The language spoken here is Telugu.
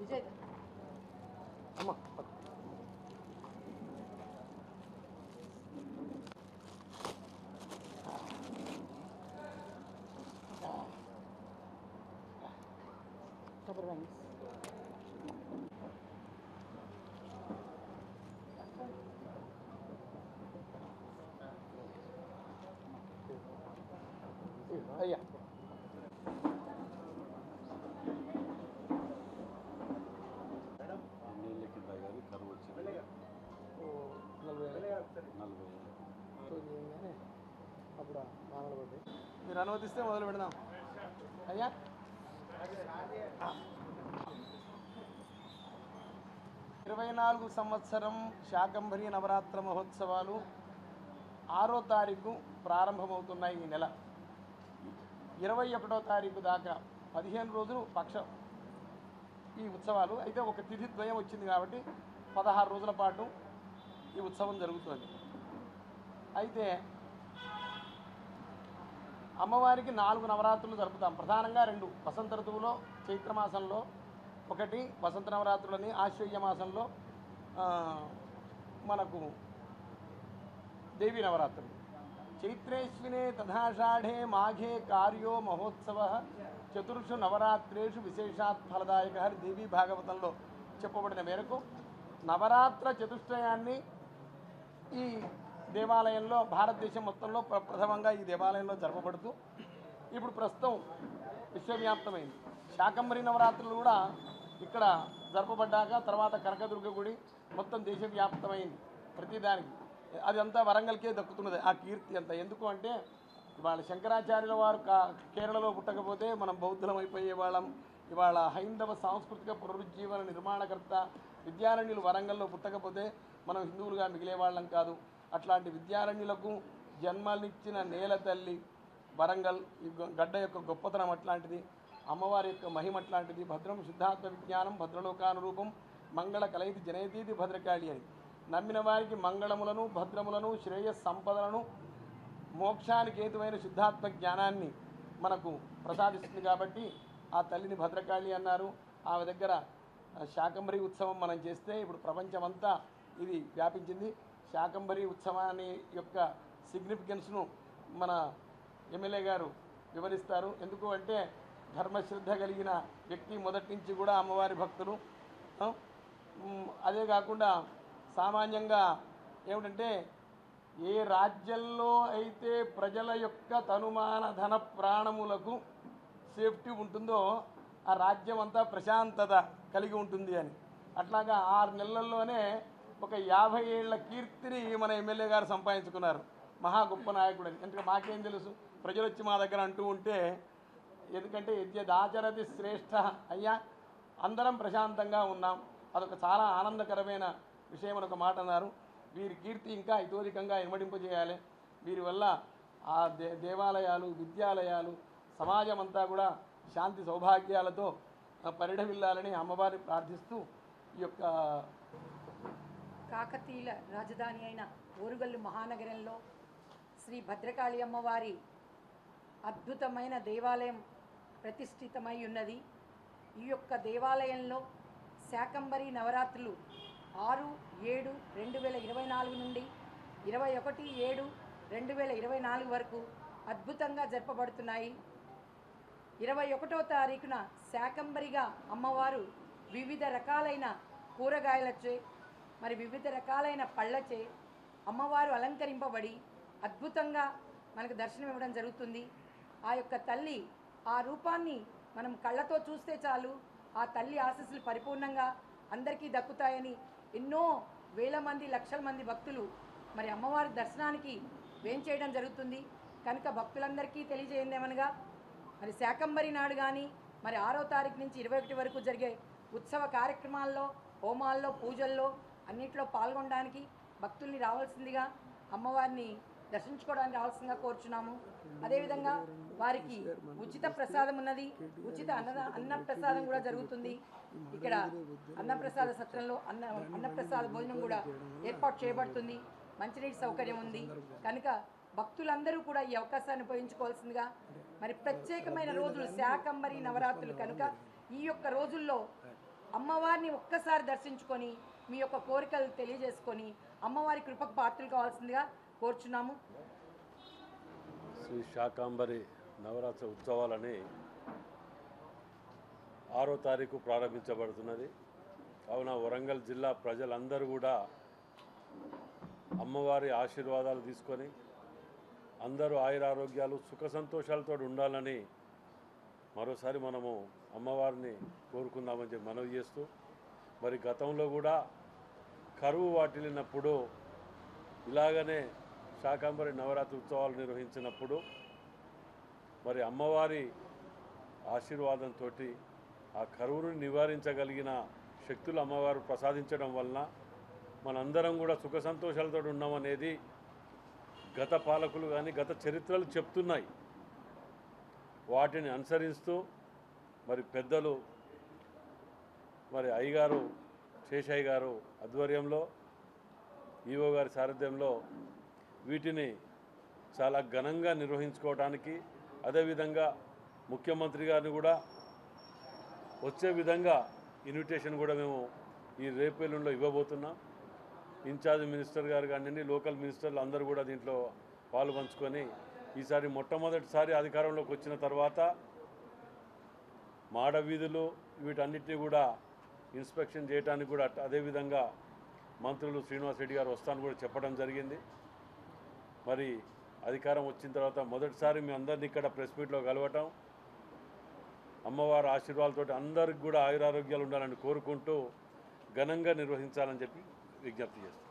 విజయ్ అమ్మ అయ్యా కరువు వచ్చింది 40,000 అప్పుడు వానలు పడ్డాయి. మీరు అనుమతిస్తే మొదలు పెడదాం అయ్యా. 24 సంవత్సరం శాకంభరి నవరాత్ర మహోత్సవాలు 6వ తారీఖు ప్రారంభమవుతున్నాయి. ఈ నెల 21వ తారీఖు దాకా 15 రోజులు ఈ ఉత్సవాలు. అయితే ఒక తిథి ద్వయం వచ్చింది కాబట్టి 16 రోజుల పాటు ఈ ఉత్సవం జరుగుతుంది. అయితే అమ్మవారికి 4 నవరాత్రులు జరుపుతాం. ప్రధానంగా 2 వసంత ఋతువులో చైత్రమాసంలో, ఒకటి వసంత నవరాత్రులని ఆశ్వయ్య మాసంలో మనకు దేవీ నవరాత్రులు. చైత్రేశ్వినే తథాషాఢే మాఘే కార్యో మహోత్సవ చతుర్షు నవరాత్రేషు విశేషాత్ ఫలదాయక దేవీ భాగవతంలో చెప్పబడిన మేరకు నవరాత్ర చతుష్టయాన్ని ఈ దేవాలయంలో భారతదేశం మొత్తంలో ప్రథమంగా ఈ దేవాలయంలో జరపబడుతూ ఇప్పుడు ప్రస్తుతం విశ్వవ్యాప్తమైంది. శాకంబరి నవరాత్రులు కూడా ఇక్కడ జరపబడ్డాక తర్వాత కనకదుర్గ గుడి మొత్తం దేశవ్యాప్తమైంది. ప్రతిదానికి అదంతా వరంగల్కే దక్కుతున్నది ఆ కీర్తి అంతా. ఎందుకు అంటే ఇవాళ శంకరాచార్యుల వారు కేరళలో పుట్టకపోతే మనం బౌద్ధులం అయిపోయే వాళ్ళం. ఇవాళ హైందవ సాంస్కృతిక పునరుజ్జీవన నిర్మాణకర్త విద్యారణ్యులు వరంగల్లో పుట్టకపోతే మనం హిందువులుగా మిగిలేవాళ్ళం కాదు. అట్లాంటి విద్యారణ్యులకు జన్మనిచ్చిన నేల తల్లి వరంగల్. ఈ గడ్డ యొక్క గొప్పతనం అట్లాంటిది, అమ్మవారి యొక్క మహిమ అట్లాంటిది. భద్రం శుద్ధాత్మ విజ్ఞానం భద్రలోకానురూపం మంగళ కలయితి జనయతీతి భద్రకాళి అని నమ్మిన వారికి మంగళములను భద్రములను శ్రేయస్ సంపదలను మోక్షానికి హేతువైన శుద్ధాత్మ జ్ఞానాన్ని మనకు ప్రసాదిస్తుంది. కాబట్టి ఆ తల్లిని భద్రకాళి అన్నారు. ఆమె దగ్గర శాకంబరి ఉత్సవం మనం చేస్తే ఇప్పుడు ప్రపంచమంతా ఇది వ్యాపించింది. శాకంబరి ఉత్సవాన్ని యొక్క సిగ్నిఫికెన్స్ను మన ఎమ్మెల్యే గారు వివరిస్తారు. ఎందుకు అంటే ధర్మశ్రద్ధ కలిగిన వ్యక్తి మొదటి నుంచి కూడా అమ్మవారి భక్తులు. అదే కాకుండా సామాన్యంగా ఏమిటంటే ఏ రాజ్యంలో అయితే ప్రజల యొక్క తనుమాన ధన ప్రాణములకు సేఫ్టీ ఉంటుందో ఆ రాజ్యం అంతా ప్రశాంతత కలిగి ఉంటుంది అని. అట్లాగా 6 నెలల్లోనే ఒక 50 ఏళ్ల కీర్తిని మన ఎమ్మెల్యే గారు సంపాదించుకున్నారు. మహా గొప్ప నాయకుడు అని. ఎందుకంటే మాకేం తెలుసు, ప్రజలు వచ్చి మా దగ్గర అంటూ ఉంటే, ఎందుకంటే యద్యదాచరతి శ్రేష్ఠ అయ్యా, అందరం ప్రశాంతంగా ఉన్నాం. అదొక చాలా ఆనందకరమైన విషయం అని ఒక మాట అన్నారు. వీరి కీర్తి ఇంకా ఇతోధికంగా ఇనుమడింపజేయాలి. వీరి వల్ల ఆ దేవాలయాలు విద్యాలయాలు సమాజం అంతా కూడా శాంతి సౌభాగ్యాలతో పరిఢవిల్లాలని అమ్మవారిని ప్రార్థిస్తూ ఈ యొక్క కాకతీయుల రాజధాని అయిన ఓరుగల్లు మహానగరంలో శ్రీ భద్రకాళి అమ్మవారి అద్భుతమైన దేవాలయం ప్రతిష్ఠితమై ఉన్నది. ఈ యొక్క దేవాలయంలో శాకంబరి నవరాత్రులు 6/7/2024 నుండి 21/7/2024 వరకు అద్భుతంగా జరపబడుతున్నాయి. 21వ తారీఖున శాకంబరిగా అమ్మవారు వివిధ రకాలైన కూరగాయలచే మరి వివిధ రకాలైన పళ్ళచే అమ్మవారు అలంకరింపబడి అద్భుతంగా మనకు దర్శనం ఇవ్వడం జరుగుతుంది. ఆ యొక్క తల్లి ఆ రూపాన్ని మనం కళ్ళతో చూస్తే చాలు ఆ తల్లి ఆశీస్సులు పరిపూర్ణంగా అందరికీ దక్కుతాయని ఎన్నో వేల మంది లక్షల మంది భక్తులు మరి అమ్మవారి దర్శనానికి వేంచేయడం జరుగుతుంది. కనుక భక్తులందరికీ తెలియజేయందేమనగా మరి శాకంబరి నాడు కానీ మరి 6వ తారీఖు నుంచి 21 వరకు జరిగే ఉత్సవ కార్యక్రమాల్లో హోమాల్లో పూజల్లో అన్నింటిలో పాల్గొనడానికి భక్తుల్ని రావాల్సిందిగా అమ్మవారిని దర్శించుకోవడానికి రావాల్సిందిగా కోరుచున్నాము. అదేవిధంగా వారికి ఉచిత ప్రసాదం ఉన్నది. ఉచిత అన్నప్రసాదం కూడా జరుగుతుంది. ఇక్కడ అన్నప్రసాద సత్రంలో అన్నప్రసాద భోజనం కూడా ఏర్పాటు చేయబడుతుంది. మంచినీటి సౌకర్యం ఉంది. కనుక భక్తులందరూ కూడా ఈ అవకాశాన్ని ఉపయోగించుకోవాల్సిందిగా మరి ప్రత్యేకమైన రోజులు శాకంబరి నవరాత్రులు కనుక ఈ యొక్క రోజుల్లో అమ్మవారిని ఒక్కసారి దర్శించుకొని మీ యొక్క కోరికలు తెలియజేసుకొని అమ్మవారి కృపకు పాత్రలు కావాల్సిందిగా కోరుచున్నాము. శ్రీ శాకాంబరి నవరాత్రి ఉత్సవాలని 6వ తారీఖు ప్రారంభించబడుతున్నది. కావున వరంగల్ జిల్లా ప్రజలందరూ కూడా అమ్మవారి ఆశీర్వాదాలు తీసుకొని అందరూ ఆయురారోగ్యాలు సుఖ సంతోషాలతో ఉండాలని మరోసారి మనము అమ్మవారిని కోరుకుందామని చెప్పి మనవి చేస్తూ, మరి గతంలో కూడా కరువు వాటిల్లినప్పుడు ఇలాగనే శాకాంబరి నవరాత్రి ఉత్సవాలు నిర్వహించినప్పుడు మరి అమ్మవారి ఆశీర్వాదంతో ఆ కరువును నివారించగలిగిన శక్తులు అమ్మవారు ప్రసాదించడం వలన మనందరం కూడా సుఖ సంతోషాలతో ఉన్నామనేది గత పాలకులు కానీ గత చరిత్రలు చెప్తున్నాయి. వాటిని అనుసరిస్తూ మరి పెద్దలు మరి అయ్యగారు శేషయ్య గారు ఆధ్వర్యంలో ఈవో గారి సారథ్యంలో వీటిని చాలా ఘనంగా నిర్వహించుకోవడానికి, అదేవిధంగా ముఖ్యమంత్రి గారిని కూడా వచ్చే విధంగా ఇన్విటేషన్ కూడా మేము ఈ రేపెల్లుండిలో ఇవ్వబోతున్నాం. ఇన్ఛార్జ్ మినిస్టర్ గారు కానీ లోకల్ మినిస్టర్లు అందరూ కూడా దీంట్లో పాలు పంచుకొని ఈసారి మొట్టమొదటిసారి అధికారంలోకి వచ్చిన తర్వాత మాడ వీధులు వీటన్నిటినీ కూడా ఇన్స్పెక్షన్ చేయడానికి కూడా అదేవిధంగా మంత్రులు శ్రీనివాస్ రెడ్డి గారు వస్తాను కూడా చెప్పడం జరిగింది. మరి అధికారం వచ్చిన తర్వాత మొదటిసారి మీ అందరినీ ఇక్కడ ప్రెస్ మీట్లో కలవటం, అమ్మవారి ఆశీర్వాదాలతో అందరికి కూడా ఆయురారోగ్యాలు ఉండాలని కోరుకుంటూ ఘనంగా నిర్వహించాలని చెప్పి విజ్ఞప్తి చేస్తాం.